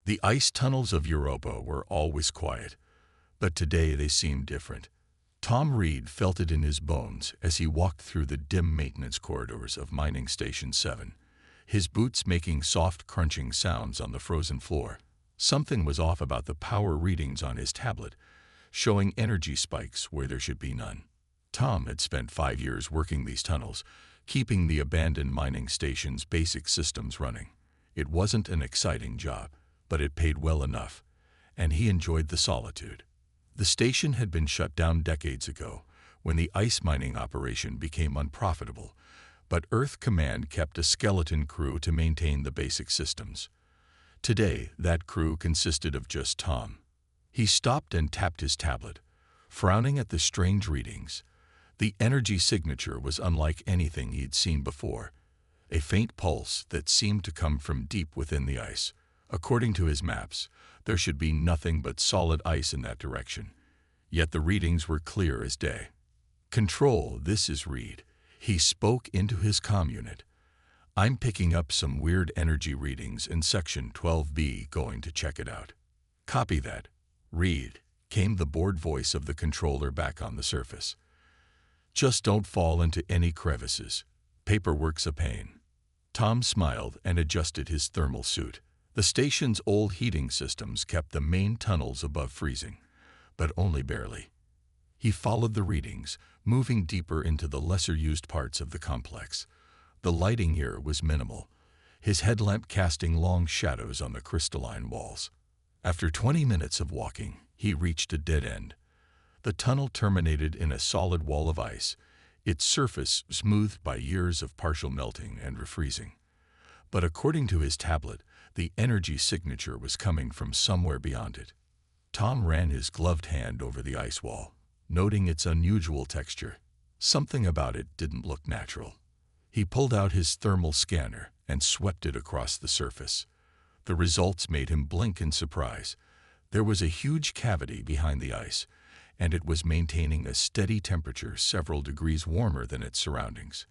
The ice tunnels of Europa were always quiet, but today they seemed different. Tom Reed felt it in his bones as he walked through the dim maintenance corridors of Mining Station 7, his boots making soft crunching sounds on the frozen floor. Something was off about the power readings on his tablet, showing energy spikes where there should be none. Tom had spent 5 years working these tunnels, keeping the abandoned mining station's basic systems running. It wasn't an exciting job, but it paid well enough, and he enjoyed the solitude. The station had been shut down decades ago, when the ice mining operation became unprofitable, but Earth Command kept a skeleton crew to maintain the basic systems. Today, that crew consisted of just Tom. He stopped and tapped his tablet, frowning at the strange readings. The energy signature was unlike anything he'd seen before, a faint pulse that seemed to come from deep within the ice. According to his maps, there should be nothing but solid ice in that direction, yet the readings were clear as day. "Control, this is Reed." He spoke into his comm unit. "I'm picking up some weird energy readings in Section 12B, going to check it out." "Copy that, Reed," came the bored voice of the controller back on the surface. "Just don't fall into any crevices. Paperwork's a pain." Tom smiled and adjusted his thermal suit. The station's old heating systems kept the main tunnels above freezing, but only barely. He followed the readings, moving deeper into the lesser-used parts of the complex. The lighting here was minimal, his headlamp casting long shadows on the crystalline walls. After 20 minutes of walking, he reached a dead end. The tunnel terminated in a solid wall of ice, its surface smoothed by years of partial melting and refreezing. But according to his tablet, the energy signature was coming from somewhere beyond it. Tom ran his gloved hand over the ice wall, noting its unusual texture. Something about it didn't look natural. He pulled out his thermal scanner and swept it across the surface. The results made him blink in surprise. There was a huge cavity behind the ice, and it was maintaining a steady temperature several degrees warmer than its surroundings.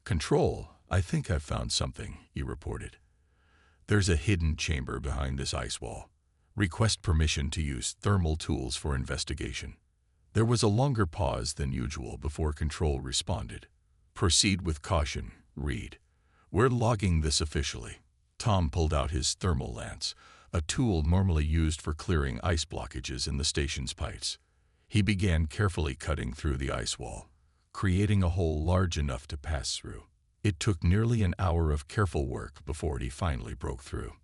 "Control, I think I've found something," he reported. "There's a hidden chamber behind this ice wall. Request permission to use thermal tools for investigation." There was a longer pause than usual before Control responded. "Proceed with caution, Reed. We're logging this officially." Tom pulled out his thermal lance, a tool normally used for clearing ice blockages in the station's pipes. He began carefully cutting through the ice wall, creating a hole large enough to pass through. It took nearly an hour of careful work before he finally broke through.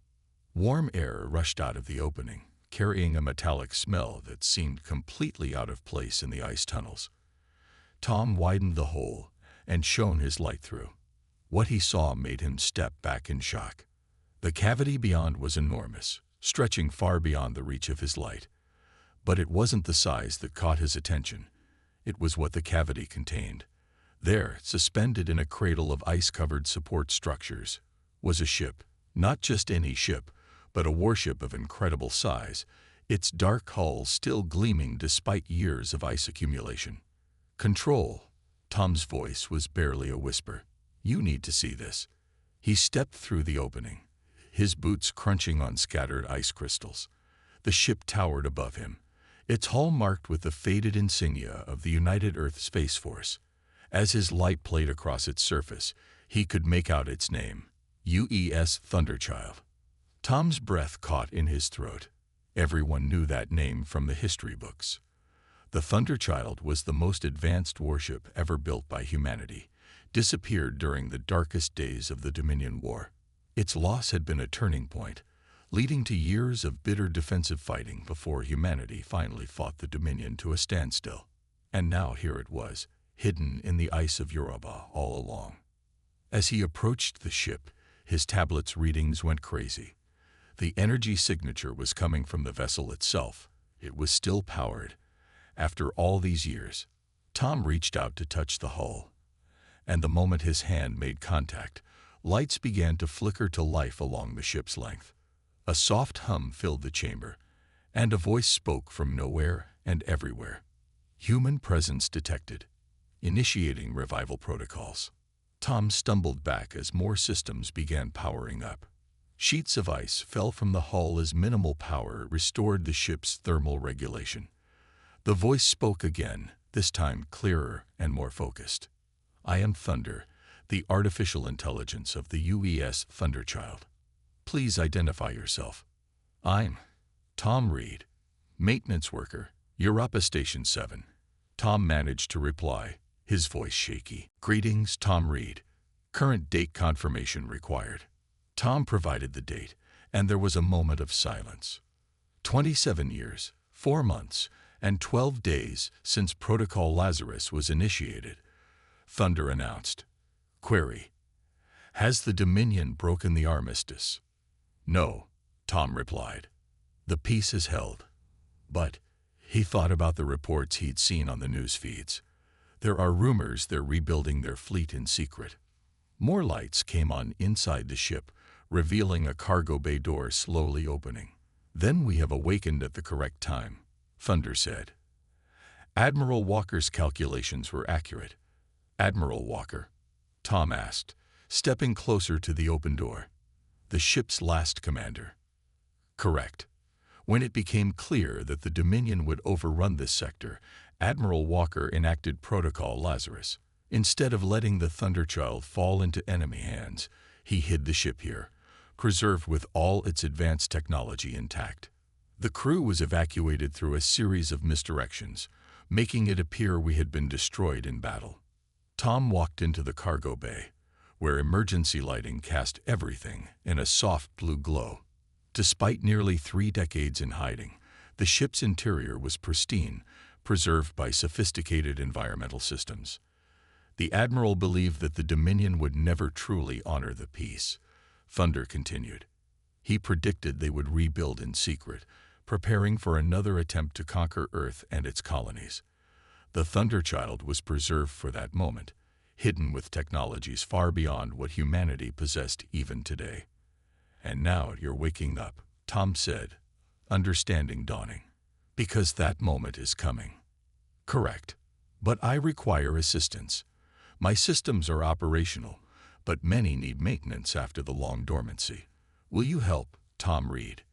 Warm air rushed out of the opening, carrying a metallic smell that seemed completely out of place in the ice tunnels. Tom widened the hole and shone his light through. What he saw made him step back in shock. The cavity beyond was enormous, stretching far beyond the reach of his light. But it wasn't the size that caught his attention. It was what the cavity contained. There, suspended in a cradle of ice-covered support structures, was a ship. Not just any ship, but a warship of incredible size, its dark hull still gleaming despite years of ice accumulation. "Control," Tom's voice was barely a whisper. "You need to see this." He stepped through the opening, his boots crunching on scattered ice crystals. The ship towered above him, its hull marked with the faded insignia of the United Earth Space Force. As his light played across its surface, he could make out its name, UES Thunderchild. Tom's breath caught in his throat. Everyone knew that name from the history books. The Thunderchild was the most advanced warship ever built by humanity, disappeared during the darkest days of the Dominion War. Its loss had been a turning point, leading to years of bitter defensive fighting before humanity finally fought the Dominion to a standstill. And now here it was, hidden in the ice of Europa all along. As he approached the ship, his tablet's readings went crazy. The energy signature was coming from the vessel itself. It was still powered. After all these years, Tom reached out to touch the hull. And the moment his hand made contact, lights began to flicker to life along the ship's length. A soft hum filled the chamber, and a voice spoke from nowhere and everywhere. "Human presence detected. Initiating revival protocols." Tom stumbled back as more systems began powering up. Sheets of ice fell from the hull as minimal power restored the ship's thermal regulation. The voice spoke again, this time clearer and more focused. "I am Thunder, the artificial intelligence of the UES Thunderchild. Please identify yourself." "I'm Tom Reed, maintenance worker, Europa Station 7. Tom managed to reply, his voice shaky. "Greetings, Tom Reed. Current date confirmation required." Tom provided the date, and there was a moment of silence. 27 years, 4 months, and 12 days since Protocol Lazarus was initiated, Thunder announced. Query: has the Dominion broken the armistice? "No," Tom replied. "The peace is held." But he thought about the reports he'd seen on the news feeds. There are rumors they're rebuilding their fleet in secret. More lights came on inside the ship, revealing a cargo bay door slowly opening. "Then we have awakened at the correct time," Thunder said. Admiral Walker's calculations were accurate. "Admiral Walker?" Tom asked, stepping closer to the open door. "The ship's last commander." "Correct." When it became clear that the Dominion would overrun this sector, Admiral Walker enacted Protocol Lazarus. Instead of letting the Thunderchild fall into enemy hands, he hid the ship here, preserved with all its advanced technology intact. The crew was evacuated through a series of misdirections, making it appear we had been destroyed in battle. Tom walked into the cargo bay, where emergency lighting cast everything in a soft blue glow. Despite nearly 3 decades in hiding, the ship's interior was pristine, preserved by sophisticated environmental systems. The Admiral believed that the Dominion would never truly honor the peace. Thunder continued. He predicted they would rebuild in secret, preparing for another attempt to conquer Earth and its colonies. The Thunderchild was preserved for that moment, hidden with technologies far beyond what humanity possessed even today. "And now you're waking up," Tom said, understanding dawning. "Because that moment is coming." "Correct. But I require assistance. My systems are operational, but many need maintenance after the long dormancy. Will you help, Tom Reed?"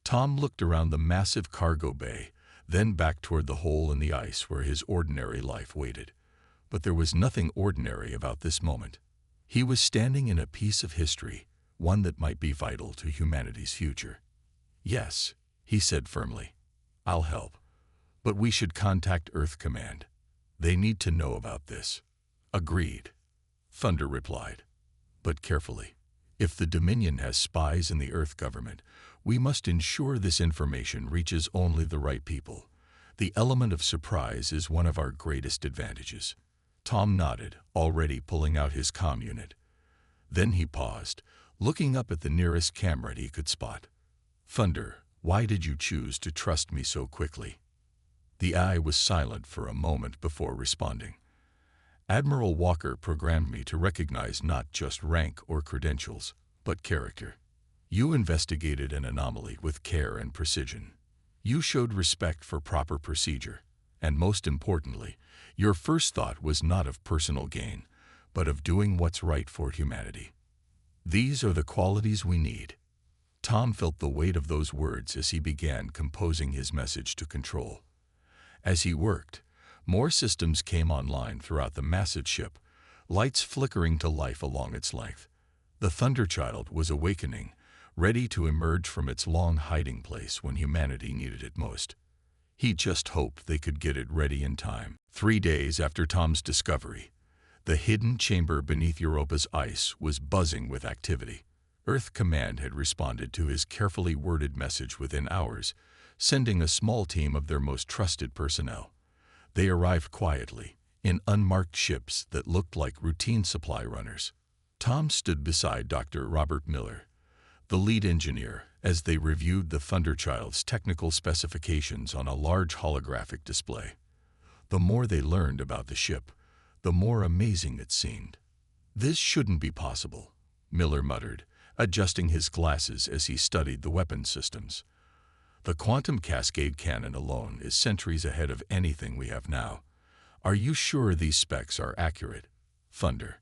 Tom looked around the massive cargo bay, then back toward the hole in the ice where his ordinary life waited. But there was nothing ordinary about this moment. He was standing in a piece of history, one that might be vital to humanity's future. "Yes," he said firmly. "I'll help. But we should contact Earth Command. They need to know about this." "Agreed," Thunder replied. "But carefully. If the Dominion has spies in the Earth government, we must ensure this information reaches only the right people. The element of surprise is one of our greatest advantages." Tom nodded, already pulling out his comm unit. Then he paused, looking up at the nearest camera he could spot. "Thunder, why did you choose to trust me so quickly?" The eye was silent for a moment before responding. "Admiral Walker programmed me to recognize not just rank or credentials, but character. You investigated an anomaly with care and precision. You showed respect for proper procedure, and most importantly, your first thought was not of personal gain, but of doing what's right for humanity. These are the qualities we need." Tom felt the weight of those words as he began composing his message to Control. As he worked, more systems came online throughout the massive ship, lights flickering to life along its length. The Thunderchild was awakening, ready to emerge from its long hiding place when humanity needed it most. He just hoped they could get it ready in time. 3 days after Tom's discovery, the hidden chamber beneath Europa's ice was buzzing with activity. Earth Command had responded to his carefully worded message within hours, sending a small team of their most trusted personnel. They arrived quietly, in unmarked ships that looked like routine supply runners. Tom stood beside Dr. Robert Miller, the lead engineer, as they reviewed the Thunderchild's technical specifications on a large holographic display. The more they learned about the ship, the more amazing it seemed. "This shouldn't be possible," Miller muttered, adjusting his glasses as he studied the weapon systems. "The quantum cascade cannon alone is centuries ahead of anything we have now. Are you sure these specs are accurate?" "Thunder.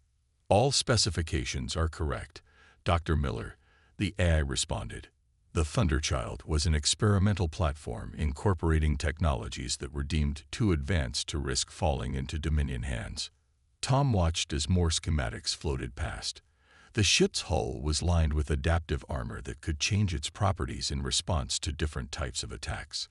All specifications are correct, Dr. Miller. The AI responded. The Thunderchild was an experimental platform incorporating technologies that were deemed too advanced to risk falling into Dominion hands. Tom watched as more schematics floated past. The ship's hull was lined with adaptive armor that could change its properties in response to different types of attacks.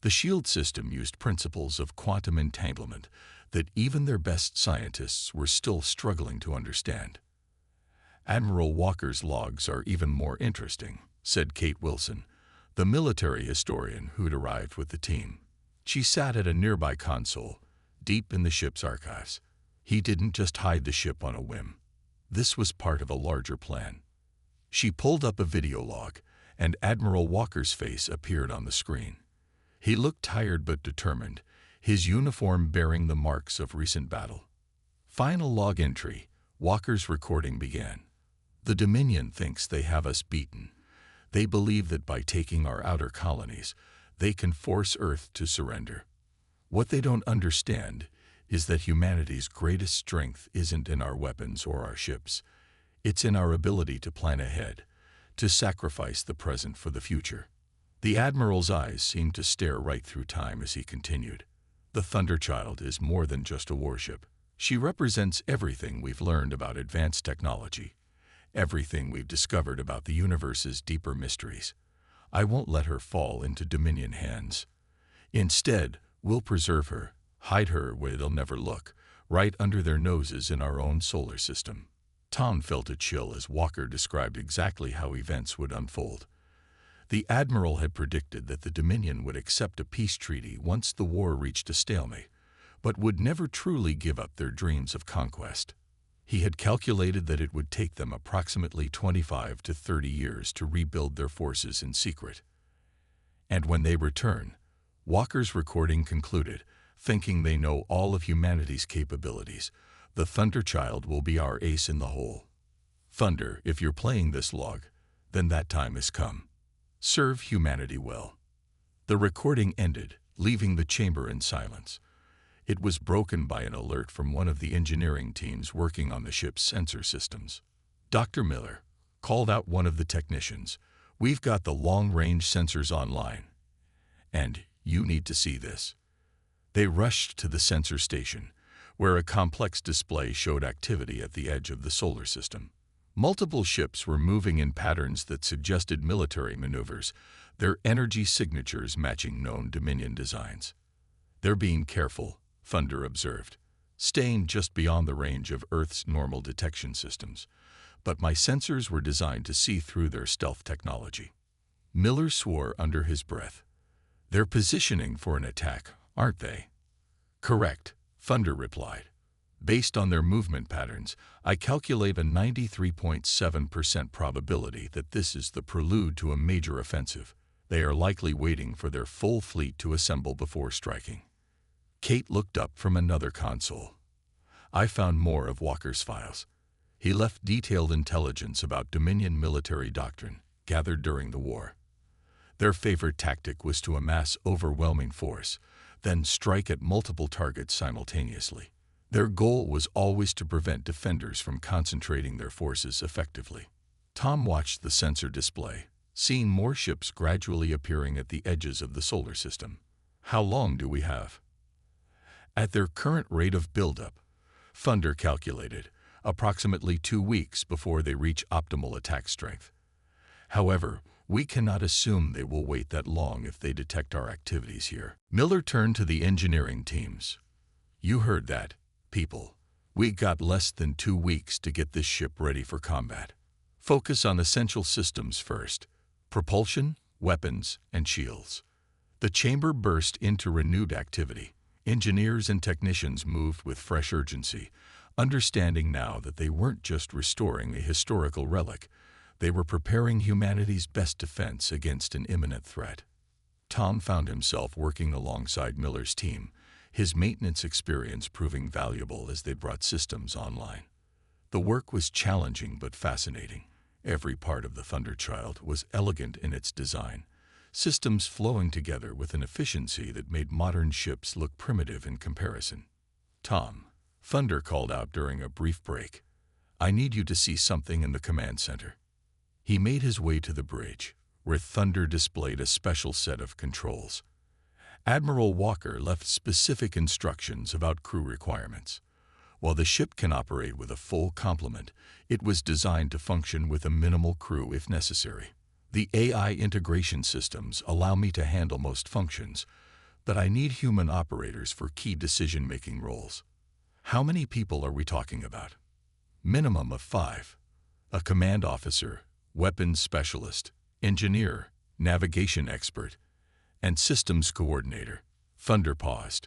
The shield system used principles of quantum entanglement that even their best scientists were still struggling to understand. Admiral Walker's logs are even more interesting, said Kate Wilson, the military historian who'd arrived with the team. She sat at a nearby console, deep in the ship's archives. He didn't just hide the ship on a whim. This was part of a larger plan. She pulled up a video log, and Admiral Walker's face appeared on the screen. He looked tired but determined, his uniform bearing the marks of recent battle. Final log entry. Walker's recording began. The Dominion thinks they have us beaten. They believe that by taking our outer colonies, they can force Earth to surrender. What they don't understand is that humanity's greatest strength isn't in our weapons or our ships. It's in our ability to plan ahead, to sacrifice the present for the future. The Admiral's eyes seemed to stare right through time as he continued. The Thunderchild is more than just a warship. She represents everything we've learned about advanced technology, everything we've discovered about the universe's deeper mysteries. I won't let her fall into Dominion hands. Instead, we'll preserve her, hide her where they'll never look, right under their noses in our own solar system. Tom felt a chill as Walker described exactly how events would unfold. The Admiral had predicted that the Dominion would accept a peace treaty once the war reached a stalemate, but would never truly give up their dreams of conquest. He had calculated that it would take them approximately 25 to 30 years to rebuild their forces in secret. And when they return, Walker's recording concluded, thinking they know all of humanity's capabilities, the Thunderchild will be our ace in the hole. Thunder, if you're playing this log, then that time has come. Serve humanity well. The recording ended, leaving the chamber in silence. It was broken by an alert from one of the engineering teams working on the ship's sensor systems. Dr. Miller called out one of the technicians. We've got the long-range sensors online, and you need to see this. They rushed to the sensor station, where a complex display showed activity at the edge of the solar system. Multiple ships were moving in patterns that suggested military maneuvers, their energy signatures matching known Dominion designs. They're being careful, Thunder observed, staying just beyond the range of Earth's normal detection systems. But my sensors were designed to see through their stealth technology. Miller swore under his breath. They're positioning for an attack, aren't they? Correct, Thunder replied. Based on their movement patterns, I calculate a 93.7% probability that this is the prelude to a major offensive. They are likely waiting for their full fleet to assemble before striking. Kate looked up from another console. I found more of Walker's files. He left detailed intelligence about Dominion military doctrine, gathered during the war. Their favorite tactic was to amass overwhelming force, then strike at multiple targets simultaneously. Their goal was always to prevent defenders from concentrating their forces effectively. Tom watched the sensor display, seeing more ships gradually appearing at the edges of the solar system. How long do we have? At their current rate of buildup, Thunder calculated, approximately 2 weeks before they reach optimal attack strength. However, we cannot assume they will wait that long if they detect our activities here. Miller turned to the engineering teams. You heard that, people. We got less than 2 weeks to get this ship ready for combat. Focus on essential systems first: propulsion, weapons, and shields. The chamber burst into renewed activity. Engineers and technicians moved with fresh urgency, understanding now that they weren't just restoring a historical relic, they were preparing humanity's best defense against an imminent threat. Tom found himself working alongside Miller's team, his maintenance experience proving valuable as they brought systems online. The work was challenging but fascinating. Every part of the Thunderchild was elegant in its design, systems flowing together with an efficiency that made modern ships look primitive in comparison. Tom, Thunder called out during a brief break. I need you to see something in the command center. He made his way to the bridge, where Thunder displayed a special set of controls. Admiral Walker left specific instructions about crew requirements. While the ship can operate with a full complement, it was designed to function with a minimal crew if necessary. The AI integration systems allow me to handle most functions, but I need human operators for key decision-making roles. How many people are we talking about? Minimum of 5. A command officer, weapons specialist, engineer, navigation expert, and systems coordinator. Thunder paused.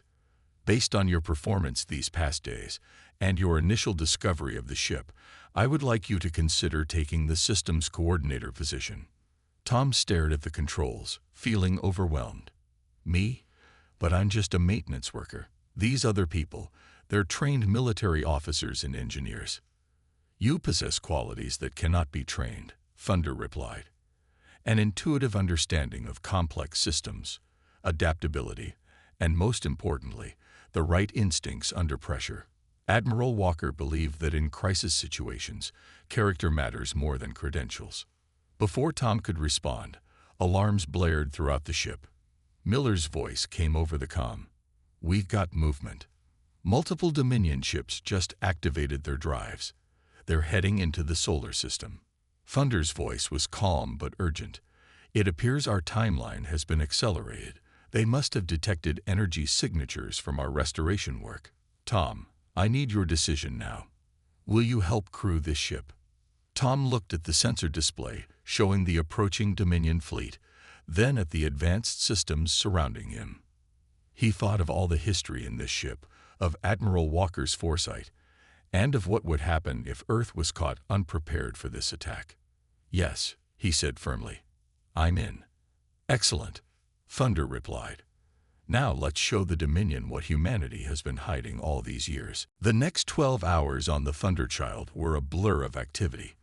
Based on your performance these past days and your initial discovery of the ship, I would like you to consider taking the systems coordinator position. Tom stared at the controls, feeling overwhelmed. Me? But I'm just a maintenance worker. These other people, they're trained military officers and engineers. You possess qualities that cannot be trained, Thunder replied. An intuitive understanding of complex systems, adaptability, and most importantly, the right instincts under pressure. Admiral Walker believed that in crisis situations, character matters more than credentials. Before Tom could respond, alarms blared throughout the ship. Miller's voice came over the comm. We've got movement. Multiple Dominion ships just activated their drives. They're heading into the solar system. Thunder's voice was calm but urgent. It appears our timeline has been accelerated. They must have detected energy signatures from our restoration work. Tom, I need your decision now. Will you help crew this ship? Tom looked at the sensor display showing the approaching Dominion fleet, then at the advanced systems surrounding him. He thought of all the history in this ship, of Admiral Walker's foresight, and of what would happen if Earth was caught unprepared for this attack. Yes, he said firmly. I'm in. Excellent, Thunder replied. Now let's show the Dominion what humanity has been hiding all these years. The next 12 hours on the Thunderchild were a blur of activity.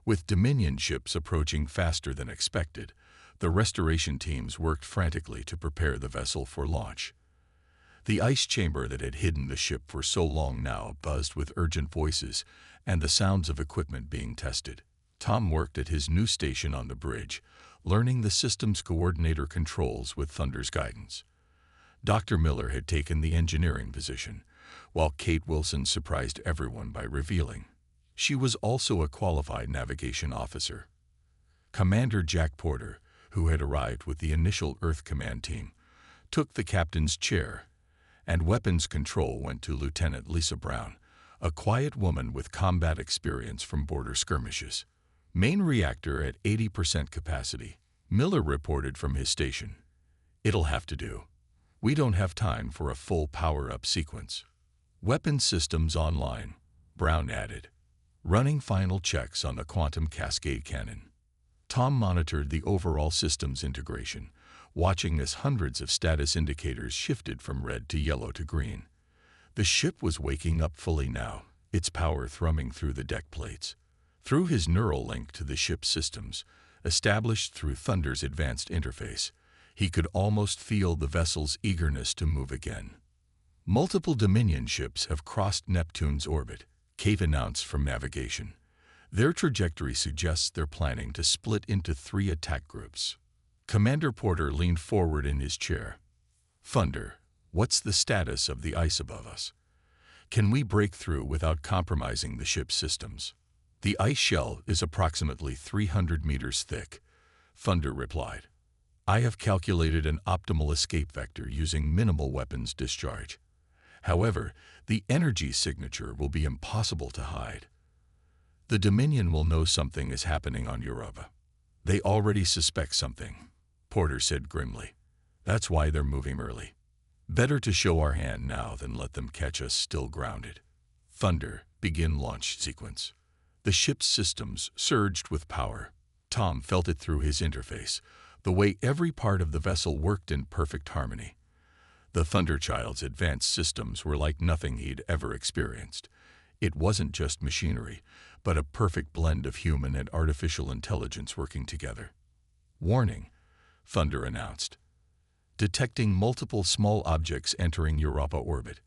With Dominion ships approaching faster than expected, the restoration teams worked frantically to prepare the vessel for launch. The ice chamber that had hidden the ship for so long now buzzed with urgent voices and the sounds of equipment being tested. Tom worked at his new station on the bridge, learning the systems coordinator controls with Thunder's guidance. Dr. Miller had taken the engineering position, while Kate Wilson surprised everyone by revealing she was also a qualified navigation officer. Commander Jack Porter, who had arrived with the initial Earth Command team, took the captain's chair, and weapons control went to Lieutenant Lisa Brown, a quiet woman with combat experience from border skirmishes. Main reactor at 80% capacity, Miller reported from his station. It'll have to do. We don't have time for a full power-up sequence. Weapon systems online, Brown added. Running final checks on the quantum cascade cannon. Tom monitored the overall systems integration, watching as hundreds of status indicators shifted from red to yellow to green. The ship was waking up fully now, its power thrumming through the deck plates. Through his neural link to the ship's systems, established through Thunder's advanced interface, he could almost feel the vessel's eagerness to move again. Multiple Dominion ships have crossed Neptune's orbit, Kate announced from navigation. Their trajectory suggests they're planning to split into 3 attack groups. Commander Porter leaned forward in his chair. Thunder, what's the status of the ice above us? Can we break through without compromising the ship's systems? The ice shell is approximately 300 meters thick, Thunder replied. I have calculated an optimal escape vector using minimal weapons discharge. However, the energy signature will be impossible to hide. The Dominion will know something is happening on Europa. They already suspect something, Porter said grimly. That's why they're moving early. Better to show our hand now than let them catch us still grounded. Thunder, begin launch sequence. The ship's systems surged with power. Tom felt it through his interface, the way every part of the vessel worked in perfect harmony. The Thunderchild's advanced systems were like nothing he'd ever experienced. It wasn't just machinery, but a perfect blend of human and artificial intelligence working together. Warning, Thunder announced. Detecting multiple small objects entering Europa orbit,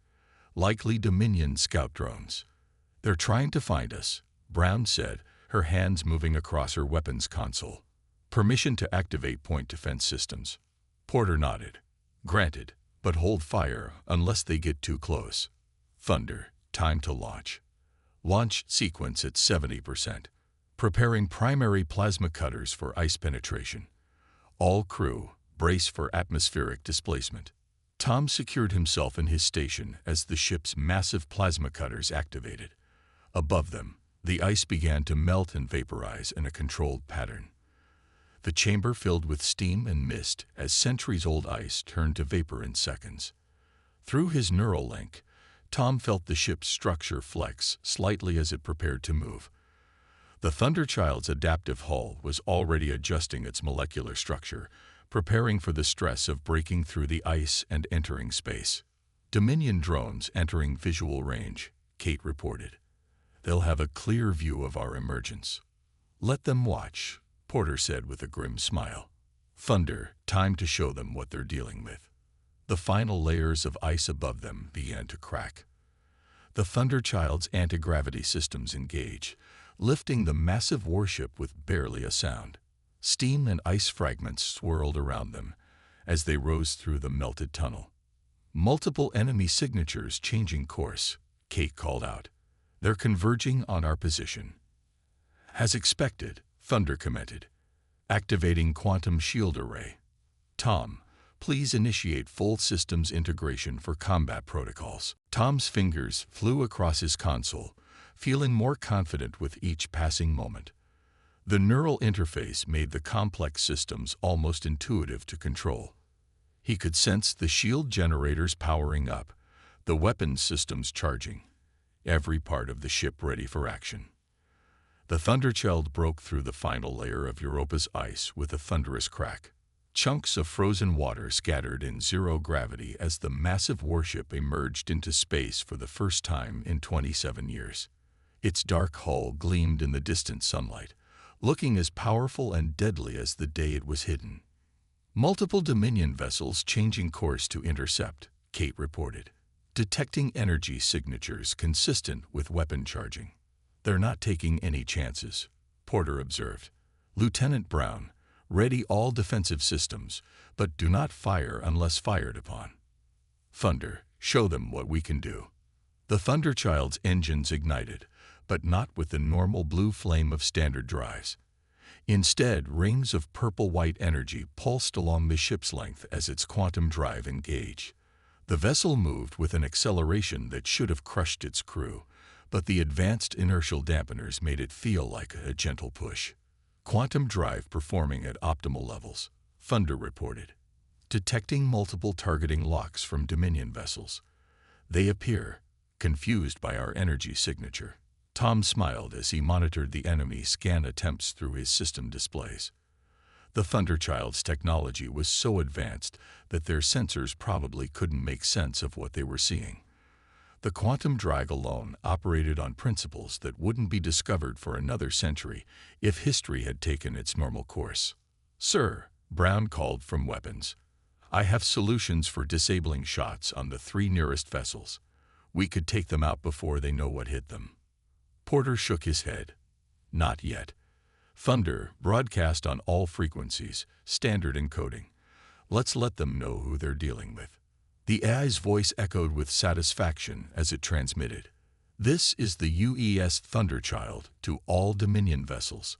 likely Dominion scout drones. They're trying to find us, Brown said, her hands moving across her weapons console. "Permission to activate point defense systems." Porter nodded. "Granted, but hold fire unless they get too close." "Thunder, time to launch." Launch sequence at 70%. Preparing primary plasma cutters for ice penetration. All crew, brace for atmospheric displacement. Tom secured himself in his station as the ship's massive plasma cutters activated. Above them, the ice began to melt and vaporize in a controlled pattern. The chamber filled with steam and mist as centuries-old ice turned to vapor in seconds. Through his neural link, Tom felt the ship's structure flex slightly as it prepared to move. The Thunderchild's adaptive hull was already adjusting its molecular structure, preparing for the stress of breaking through the ice and entering space. "Dominion drones entering visual range," Kate reported. "They'll have a clear view of our emergence." "Let them watch," Porter said with a grim smile. "Thunder, time to show them what they're dealing with." The final layers of ice above them began to crack. The Thunderchild's anti-gravity systems engage, lifting the massive warship with barely a sound. Steam and ice fragments swirled around them as they rose through the melted tunnel. "Multiple enemy signatures changing course," Kate called out. "They're converging on our position." "As expected," Thunder commented. "Activating quantum shield array." "Tom, please initiate full systems integration for combat protocols." Tom's fingers flew across his console, feeling more confident with each passing moment. The neural interface made the complex systems almost intuitive to control. He could sense the shield generators powering up, the weapons systems charging, every part of the ship ready for action. The Thunderchild broke through the final layer of Europa's ice with a thunderous crack. Chunks of frozen water scattered in zero gravity as the massive warship emerged into space for the first time in 27 years. Its dark hull gleamed in the distant sunlight, looking as powerful and deadly as the day it was hidden. "Multiple Dominion vessels changing course to intercept," Kate reported, detecting energy signatures consistent with weapon charging. "They're not taking any chances," Porter observed. "Lieutenant Brown, ready all defensive systems, but do not fire unless fired upon." "Thunder, show them what we can do." The Thunderchild's engines ignited, but not with the normal blue flame of standard drives. Instead, rings of purple-white energy pulsed along the ship's length as its quantum drive engaged. The vessel moved with an acceleration that should have crushed its crew, but the advanced inertial dampeners made it feel like a gentle push. "Quantum drive performing at optimal levels," Thunder reported. "Detecting multiple targeting locks from Dominion vessels. They appear confused by our energy signature." Tom smiled as he monitored the enemy scan attempts through his system displays. The Thunderchild's technology was so advanced that their sensors probably couldn't make sense of what they were seeing. The quantum drag alone operated on principles that wouldn't be discovered for another century if history had taken its normal course. "Sir," Brown called from weapons, "I have solutions for disabling shots on the 3 nearest vessels. We could take them out before they know what hit them." Porter shook his head. "Not yet. Thunder, broadcast on all frequencies, standard encoding. Let's let them know who they're dealing with." The AI's voice echoed with satisfaction as it transmitted. "This is the UES Thunderchild to all Dominion vessels.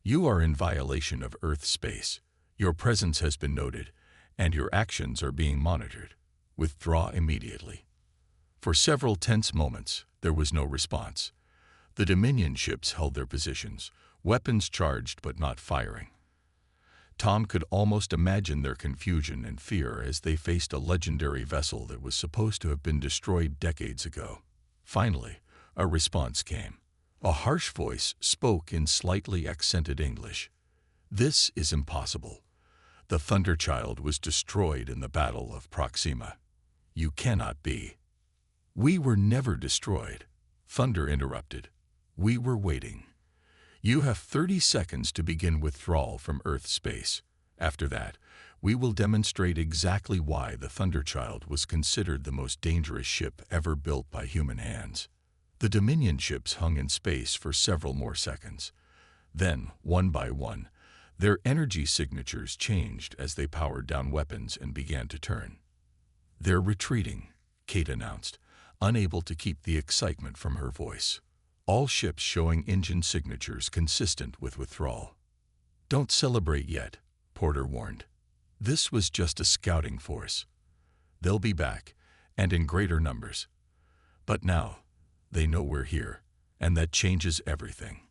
You are in violation of Earth space. Your presence has been noted, and your actions are being monitored. Withdraw immediately." For several tense moments, there was no response. The Dominion ships held their positions, weapons charged but not firing. Tom could almost imagine their confusion and fear as they faced a legendary vessel that was supposed to have been destroyed decades ago. Finally, a response came. A harsh voice spoke in slightly accented English. "This is impossible. The Thunderchild was destroyed in the Battle of Proxima. You cannot be." "We were never destroyed," Thunder interrupted. "We were waiting. You have 30 seconds to begin withdrawal from Earth space. After that, we will demonstrate exactly why the Thunderchild was considered the most dangerous ship ever built by human hands." The Dominion ships hung in space for several more seconds, Then, one by one, their energy signatures changed as they powered down weapons and began to turn. "They're retreating," Kate announced, unable to keep the excitement from her voice. All ships showing engine signatures consistent with withdrawal. "Don't celebrate yet," Porter warned. "This was just a scouting force. They'll be back, and in greater numbers. But now, they know we're here, and that changes everything."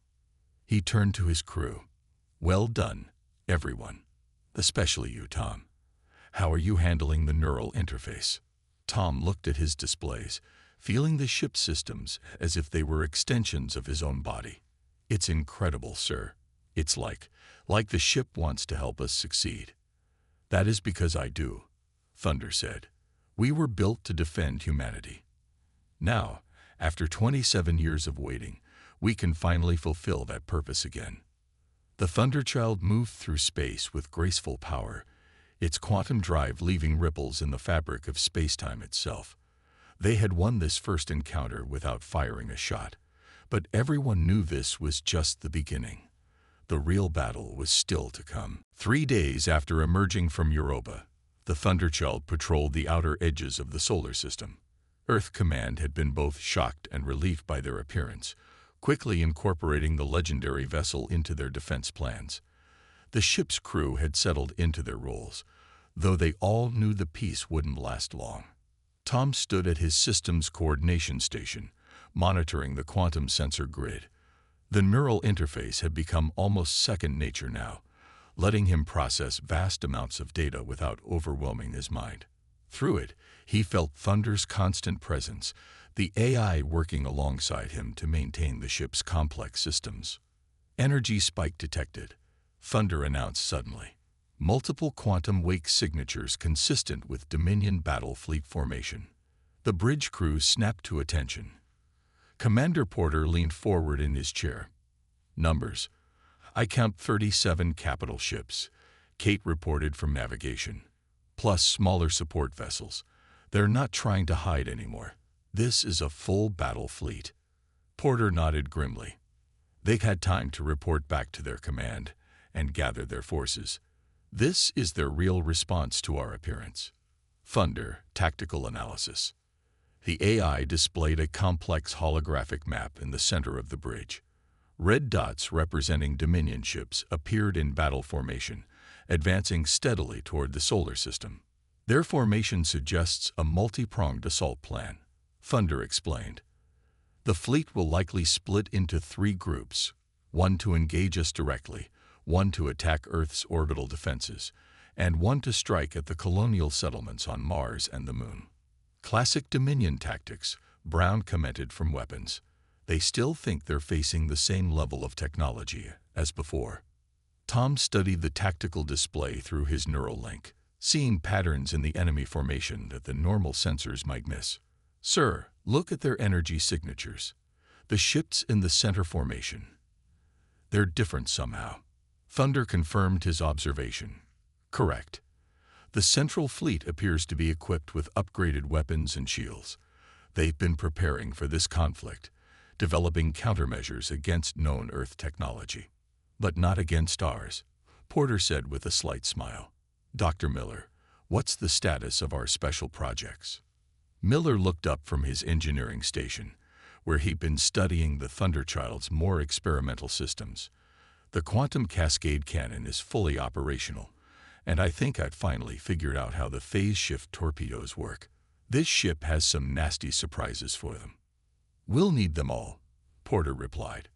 He turned to his crew. "Well done, everyone. Especially you, Tom. How are you handling the neural interface?" Tom looked at his displays, feeling the ship systems as if they were extensions of his own body. "It's incredible, sir. It's like the ship wants to help us succeed." "That is because I do," Thunder said. "We were built to defend humanity. Now, after 27 years of waiting, we can finally fulfill that purpose again." The Thunderchild moved through space with graceful power, its quantum drive leaving ripples in the fabric of space-time itself. They had won this first encounter without firing a shot, but everyone knew this was just the beginning. The real battle was still to come. 3 days after emerging from Europa, the Thunderchild patrolled the outer edges of the solar system. Earth Command had been both shocked and relieved by their appearance, quickly incorporating the legendary vessel into their defense plans. The ship's crew had settled into their roles, though they all knew the peace wouldn't last long. Tom stood at his systems coordination station, monitoring the quantum sensor grid. The neural interface had become almost second nature now, letting him process vast amounts of data without overwhelming his mind. Through it, he felt Thunder's constant presence, the AI working alongside him to maintain the ship's complex systems. "Energy spike detected," Thunder announced suddenly. "Multiple quantum wake signatures consistent with Dominion battle fleet formation." The bridge crew snapped to attention. Commander Porter leaned forward in his chair. "Numbers. I count 37 capital ships," Kate reported from navigation, "plus smaller support vessels. They're not trying to hide anymore. This is a full battle fleet." Porter nodded grimly. They had time to report back to their command and gather their forces. "This is their real response to our appearance." Thunder, tactical analysis. The AI displayed a complex holographic map in the center of the bridge. Red dots representing Dominion ships appeared in battle formation, advancing steadily toward the solar system. "Their formation suggests a multi-pronged assault plan," Thunder explained. "The fleet will likely split into 3 groups, one to engage us directly, one to attack Earth's orbital defenses, and one to strike at the colonial settlements on Mars and the Moon." "Classic Dominion tactics," Brown commented from weapons. "They still think they're facing the same level of technology as before." Tom studied the tactical display through his neural link, seeing patterns in the enemy formation that the normal sensors might miss. "Sir, look at their energy signatures. The ships in the center formation. They're different somehow." Thunder confirmed his observation. "Correct. The central fleet appears to be equipped with upgraded weapons and shields. They've been preparing for this conflict, developing countermeasures against known Earth technology. But not against ours," Porter said with a slight smile. "Dr. Miller, what's the status of our special projects?" Miller looked up from his engineering station, where he'd been studying the Thunderchild's more experimental systems. "The quantum cascade cannon is fully operational, and I think I'd finally figured out how the phase shift torpedoes work. This ship has some nasty surprises for them." "We'll need them all," Porter replied.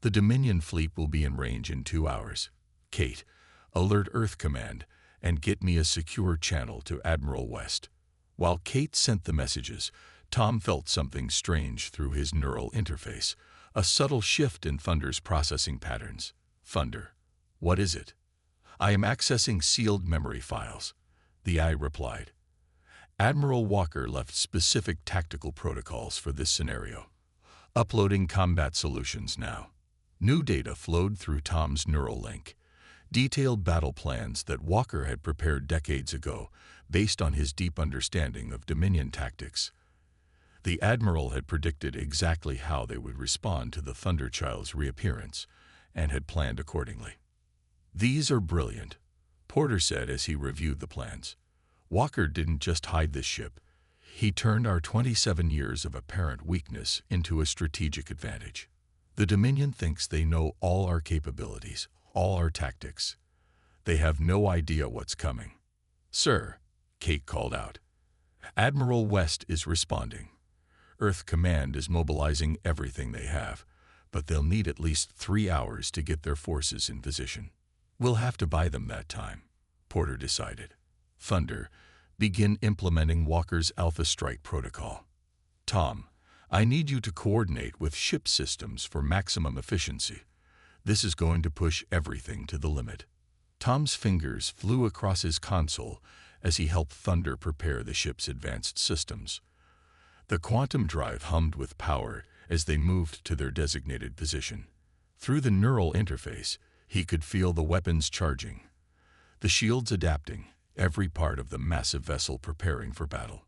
"The Dominion fleet will be in range in 2 hours. Kate, alert Earth Command and get me a secure channel to Admiral West." While Kate sent the messages, Tom felt something strange through his neural interface, a subtle shift in Thunder's processing patterns. "Thunder, what is it?" "I am accessing sealed memory files," the AI replied. "Admiral Walker left specific tactical protocols for this scenario. Uploading combat solutions now." New data flowed through Tom's neural link, detailed battle plans that Walker had prepared decades ago based on his deep understanding of Dominion tactics. The Admiral had predicted exactly how they would respond to the Thunderchild's reappearance, and had planned accordingly. "These are brilliant," Porter said as he reviewed the plans. "Walker didn't just hide this ship. He turned our 27 years of apparent weakness into a strategic advantage. The Dominion thinks they know all our capabilities, all our tactics. They have no idea what's coming." "Sir," Kate called out. "Admiral West is responding. Earth Command is mobilizing everything they have, but they'll need at least 3 hours to get their forces in position." "We'll have to buy them that time," Porter decided. "Thunder, begin implementing Walker's Alpha Strike protocol. Tom, I need you to coordinate with ship systems for maximum efficiency. This is going to push everything to the limit." Tom's fingers flew across his console as he helped Thunder prepare the ship's advanced systems. The quantum drive hummed with power as they moved to their designated position. Through the neural interface, he could feel the weapons charging, the shields adapting, every part of the massive vessel preparing for battle.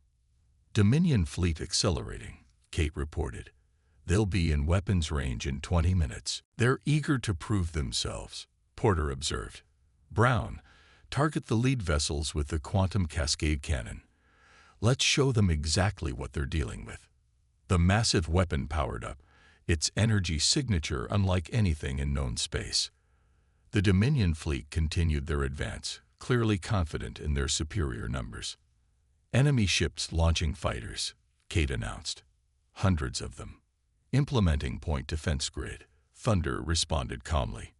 "Dominion fleet accelerating," Kate reported. "They'll be in weapons range in 20 minutes. They're eager to prove themselves," Porter observed. "Brown, target the lead vessels with the quantum cascade cannon. Let's show them exactly what they're dealing with." The massive weapon powered up, its energy signature unlike anything in known space. The Dominion fleet continued their advance, clearly confident in their superior numbers. "Enemy ships launching fighters," Kate announced. "Hundreds of them. Implementing point defense grid," Thunder responded calmly.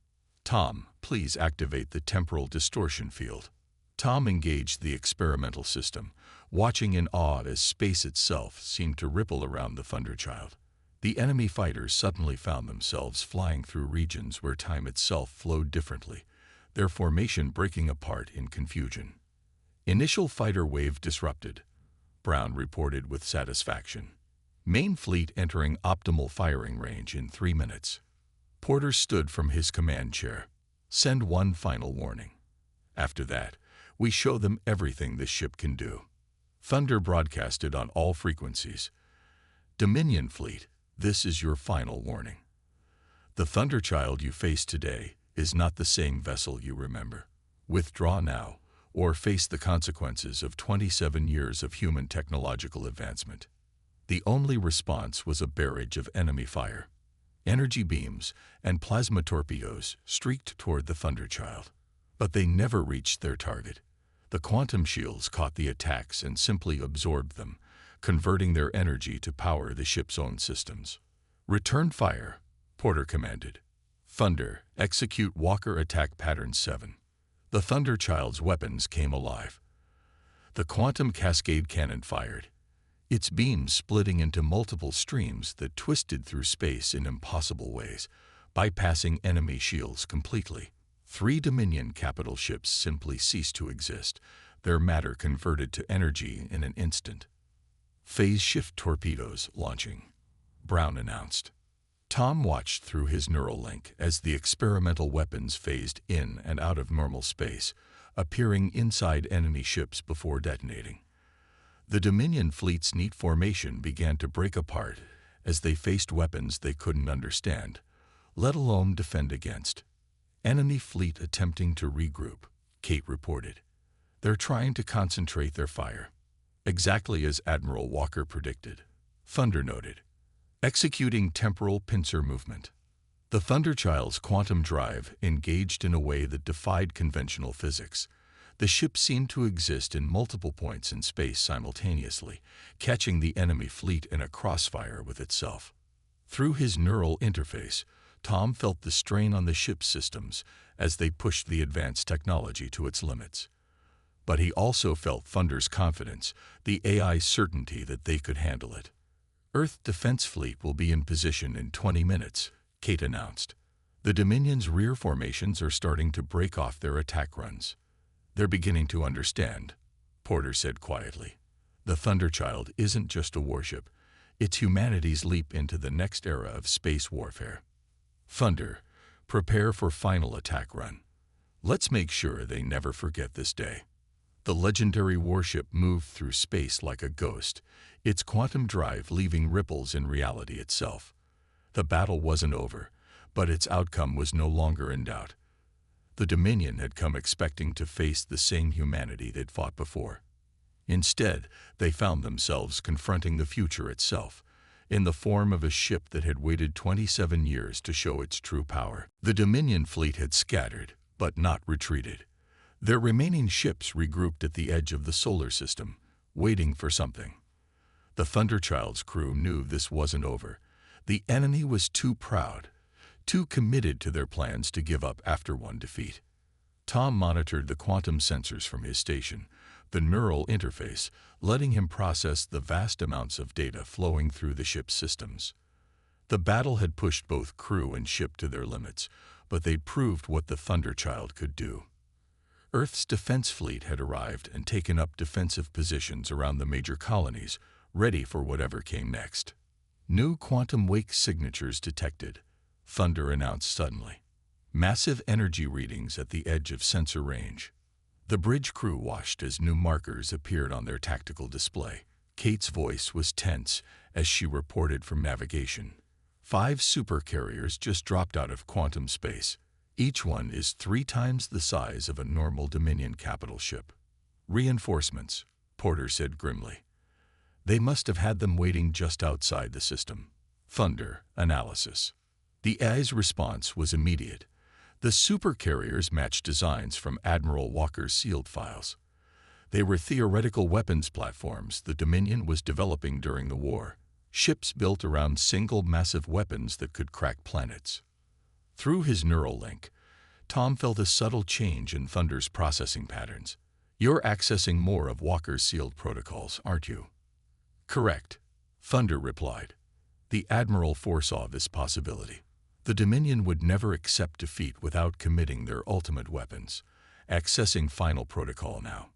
"Tom, please activate the temporal distortion field." Tom engaged the experimental system, watching in awe as space itself seemed to ripple around the Thunderchild. The enemy fighters suddenly found themselves flying through regions where time itself flowed differently, their formation breaking apart in confusion. "Initial fighter wave disrupted," Brown reported with satisfaction. "Main fleet entering optimal firing range in 3 minutes." Porter stood from his command chair. "Send one final warning. After that, we show them everything this ship can do." Thunder broadcasted on all frequencies. "Dominion fleet, this is your final warning. The Thunderchild you face today is not the same vessel you remember. Withdraw now, or face the consequences of 27 years of human technological advancement." The only response was a barrage of enemy fire. Energy beams and plasma torpedoes streaked toward the Thunderchild. But they never reached their target. The quantum shields caught the attacks and simply absorbed them, converting their energy to power the ship's own systems. "Return fire," Porter commanded. "Thunder, execute Walker Attack Pattern 7. The Thunderchild's weapons came alive. The quantum cascade cannon fired, its beams splitting into multiple streams that twisted through space in impossible ways, bypassing enemy shields completely. 3 Dominion capital ships simply ceased to exist, their matter converted to energy in an instant. "Phase shift torpedoes launching," Brown announced. Tom watched through his neural link as the experimental weapons phased in and out of normal space, appearing inside enemy ships before detonating. The Dominion fleet's neat formation began to break apart as they faced weapons they couldn't understand, let alone defend against. "Enemy fleet attempting to regroup," Kate reported. "They're trying to concentrate their fire." "Exactly as Admiral Walker predicted," Thunder noted. "Executing temporal pincer movement." The Thunderchild's quantum drive engaged in a way that defied conventional physics. The ship seemed to exist in multiple points in space simultaneously, catching the enemy fleet in a crossfire with itself. Through his neural interface, Tom felt the strain on the ship's systems as they pushed the advanced technology to its limits. But he also felt Thunder's confidence, the AI's certainty that they could handle it. "Earth Defense Fleet will be in position in 20 minutes, Kate announced. "The Dominion's rear formations are starting to break off their attack runs." "They're beginning to understand," Porter said quietly. "The Thunderchild isn't just a warship. It's humanity's leap into the next era of space warfare. Thunder, prepare for final attack run. Let's make sure they never forget this day." The legendary warship moved through space like a ghost, its quantum drive leaving ripples in reality itself. The battle wasn't over, But its outcome was no longer in doubt. The Dominion had come expecting to face the same humanity they'd fought before. Instead, they found themselves confronting the future itself, in the form of a ship that had waited 27 years to show its true power. The Dominion fleet had scattered, but not retreated. Their remaining ships regrouped at the edge of the solar system, waiting for something. The Thunderchild's crew knew this wasn't over. The enemy was too proud, too committed to their plans to give up after one defeat. Tom monitored the quantum sensors from his station, the neural interface, letting him process the vast amounts of data flowing through the ship's systems. The battle had pushed both crew and ship to their limits, but they'd proved what the Thunderchild could do. Earth's defense fleet had arrived and taken up defensive positions around the major colonies, ready for whatever came next. New quantum wake signatures detected, Thunder announced suddenly. Massive energy readings at the edge of sensor range. The bridge crew watched as new markers appeared on their tactical display. Kate's voice was tense as she reported from navigation. 5 supercarriers just dropped out of quantum space. Each one is 3 times the size of a normal Dominion capital ship. Reinforcements, Porter said grimly. They must have had them waiting just outside the system. Thunder, analysis. The AI's response was immediate. The supercarriers matched designs from Admiral Walker's sealed files. They were theoretical weapons platforms the Dominion was developing during the war, ships built around single massive weapons that could crack planets. Through his neural link, Tom felt a subtle change in Thunder's processing patterns. You're accessing more of Walker's sealed protocols, aren't you? Correct, Thunder replied. The Admiral foresaw this possibility. The Dominion would never accept defeat without committing their ultimate weapons. Accessing final protocol now.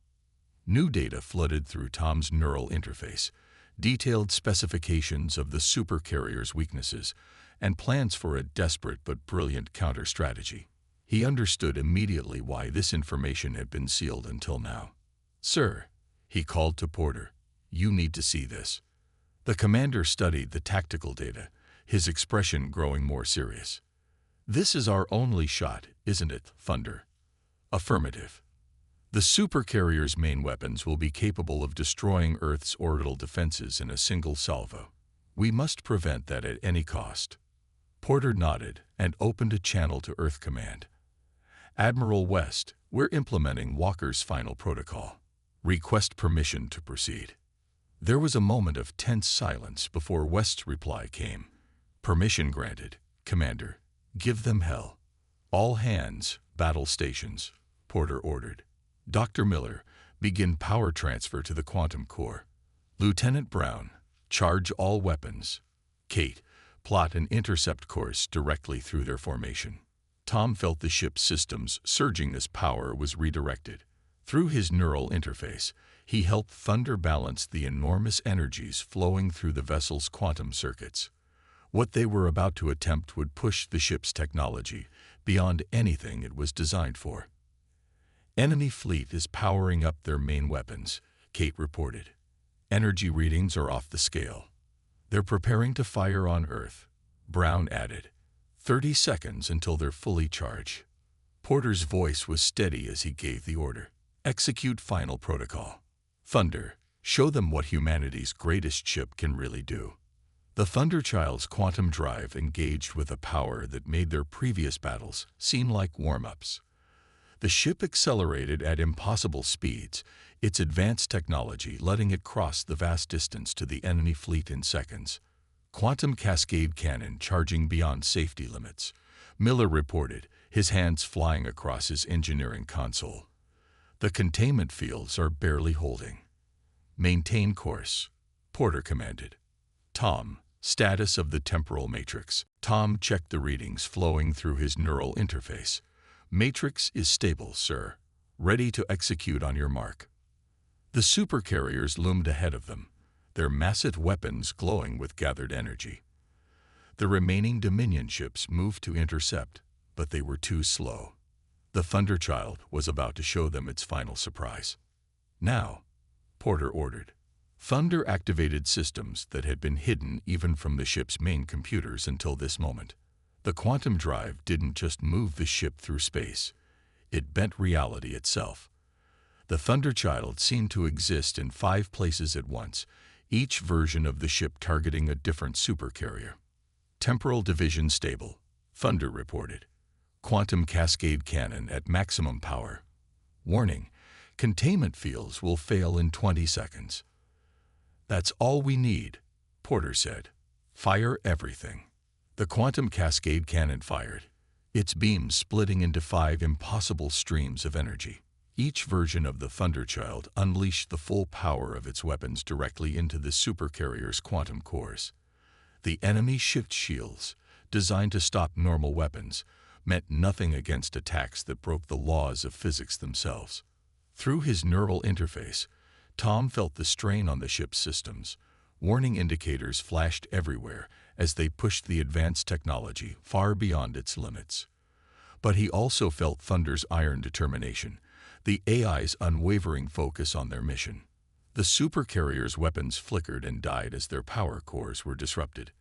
New data flooded through Tom's neural interface, detailed specifications of the supercarrier's weaknesses, and plans for a desperate but brilliant counter-strategy. He understood immediately why this information had been sealed until now. Sir, he called to Porter, you need to see this. The commander studied the tactical data, his expression growing more serious. This is our only shot, isn't it, Thunder? Affirmative. The supercarrier's main weapons will be capable of destroying Earth's orbital defenses in a single salvo. We must prevent that at any cost. Porter nodded and opened a channel to Earth Command. Admiral West, we're implementing Walker's final protocol. Request permission to proceed. There was a moment of tense silence before West's reply came. Permission granted, Commander. Give them hell. All hands, battle stations, Porter ordered. Dr. Miller, begin power transfer to the quantum core. Lieutenant Brown, charge all weapons. Kate, plot an intercept course directly through their formation. Tom felt the ship's systems surging as power was redirected. Through his neural interface, he helped Thunder balance the enormous energies flowing through the vessel's quantum circuits. What they were about to attempt would push the ship's technology beyond anything it was designed for. Enemy fleet is powering up their main weapons, Kate reported. Energy readings are off the scale. They're preparing to fire on Earth, Brown added. 30 seconds until they're fully charged. Porter's voice was steady as he gave the order. Execute final protocol. Thunder, show them what humanity's greatest ship can really do. The Thunderchild's quantum drive engaged with a power that made their previous battles seem like warm-ups. The ship accelerated at impossible speeds, its advanced technology letting it cross the vast distance to the enemy fleet in seconds. Quantum cascade cannon charging beyond safety limits, Miller reported, his hands flying across his engineering console. The containment fields are barely holding. Maintain course, Porter commanded. Tom, status of the temporal matrix. Tom checked the readings flowing through his neural interface. Matrix is stable, sir. Ready to execute on your mark. The supercarriers loomed ahead of them, their massive weapons glowing with gathered energy. The remaining Dominion ships moved to intercept, but they were too slow. The Thunderchild was about to show them its final surprise. Now, Porter ordered. Thunder activated systems that had been hidden even from the ship's main computers until this moment. The quantum drive didn't just move the ship through space. It bent reality itself. The Thunderchild seemed to exist in 5 places at once, each version of the ship targeting a different supercarrier. Temporal division stable, Thunder reported. Quantum cascade cannon at maximum power. Warning, containment fields will fail in 20 seconds. That's all we need, Porter said. Fire everything. The quantum cascade cannon fired, its beams splitting into 5 impossible streams of energy. Each version of the Thunderchild unleashed the full power of its weapons directly into the supercarrier's quantum cores. The enemy ship's shields, designed to stop normal weapons, meant nothing against attacks that broke the laws of physics themselves. Through his neural interface, Tom felt the strain on the ship's systems. Warning indicators flashed everywhere as they pushed the advanced technology far beyond its limits. But he also felt Thunder's iron determination, the AI's unwavering focus on their mission. The supercarrier's weapons flickered and died as their power cores were disrupted.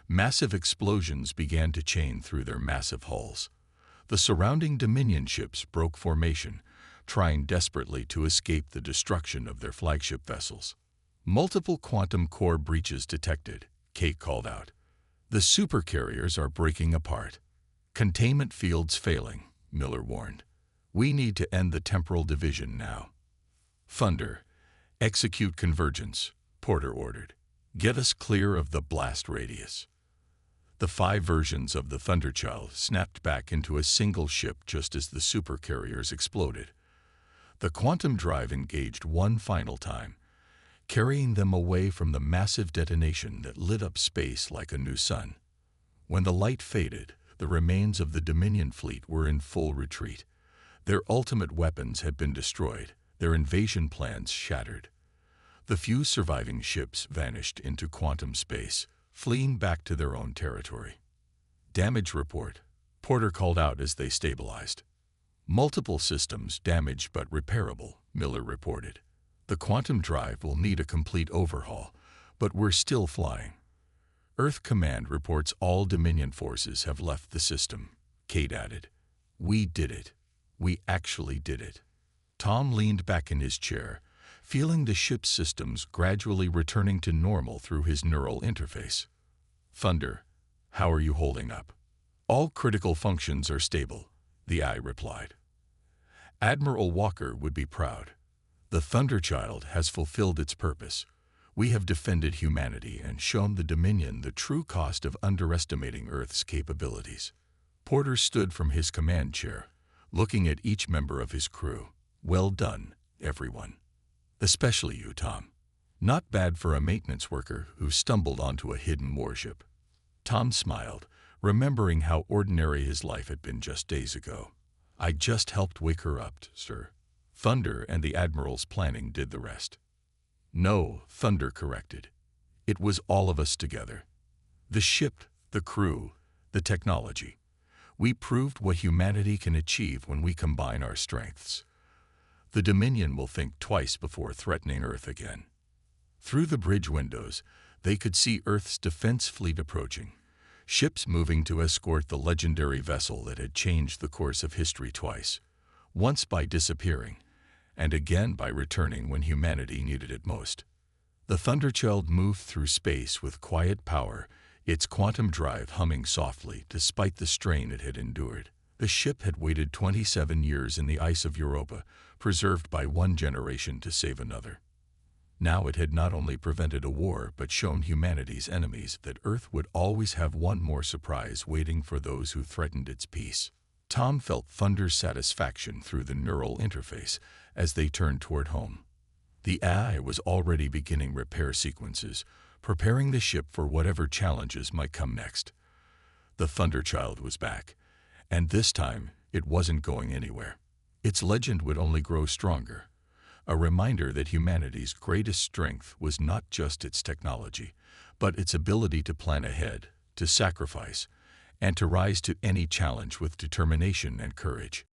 Massive explosions began to chain through their massive hulls. The surrounding Dominion ships broke formation, trying desperately to escape the destruction of their flagship vessels. Multiple quantum core breaches detected, Kate called out. The supercarriers are breaking apart. Containment fields failing, Miller warned. We need to end the temporal division now. Thunder, execute convergence, Porter ordered. Get us clear of the blast radius. The 5 versions of the Thunderchild snapped back into a single ship just as the supercarriers exploded. The quantum drive engaged one final time, carrying them away from the massive detonation that lit up space like a new sun. When the light faded, the remains of the Dominion fleet were in full retreat. Their ultimate weapons had been destroyed, their invasion plans shattered. The few surviving ships vanished into quantum space, fleeing back to their own territory. Damage report, Porter called out as they stabilized. Multiple systems damaged but repairable, Miller reported. The quantum drive will need a complete overhaul, but we're still flying. Earth Command reports all Dominion forces have left the system, Kate added. We did it. We actually did it. Tom leaned back in his chair, feeling the ship's systems gradually returning to normal through his neural interface. Thunder, how are you holding up? All critical functions are stable, the eye replied. Admiral Walker would be proud. The Thunderchild has fulfilled its purpose. We have defended humanity and shown the Dominion the true cost of underestimating Earth's capabilities. Porter stood from his command chair, looking at each member of his crew. Well done, everyone. Especially you, Tom. Not bad for a maintenance worker who stumbled onto a hidden warship. Tom smiled, remembering how ordinary his life had been just days ago. I just helped wake her up, sir. Thunder and the Admiral's planning did the rest. No, Thunder corrected. It was all of us together. The ship, the crew, the technology. We proved what humanity can achieve when we combine our strengths. The Dominion will think twice before threatening Earth again. Through the bridge windows, they could see Earth's defense fleet approaching, ships moving to escort the legendary vessel that had changed the course of history twice, once by disappearing, and again by returning when humanity needed it most. The Thunderchild moved through space with quiet power, its quantum drive humming softly despite the strain it had endured. The ship had waited 27 years in the ice of Europa, preserved by one generation to save another. Now it had not only prevented a war but shown humanity's enemies that Earth would always have one more surprise waiting for those who threatened its peace. Tom felt Thunder's satisfaction through the neural interface as they turned toward home. The AI was already beginning repair sequences, preparing the ship for whatever challenges might come next. The Thunderchild was back, and this time it wasn't going anywhere. Its legend would only grow stronger, a reminder that humanity's greatest strength was not just its technology, but its ability to plan ahead, to sacrifice, and to rise to any challenge with determination and courage.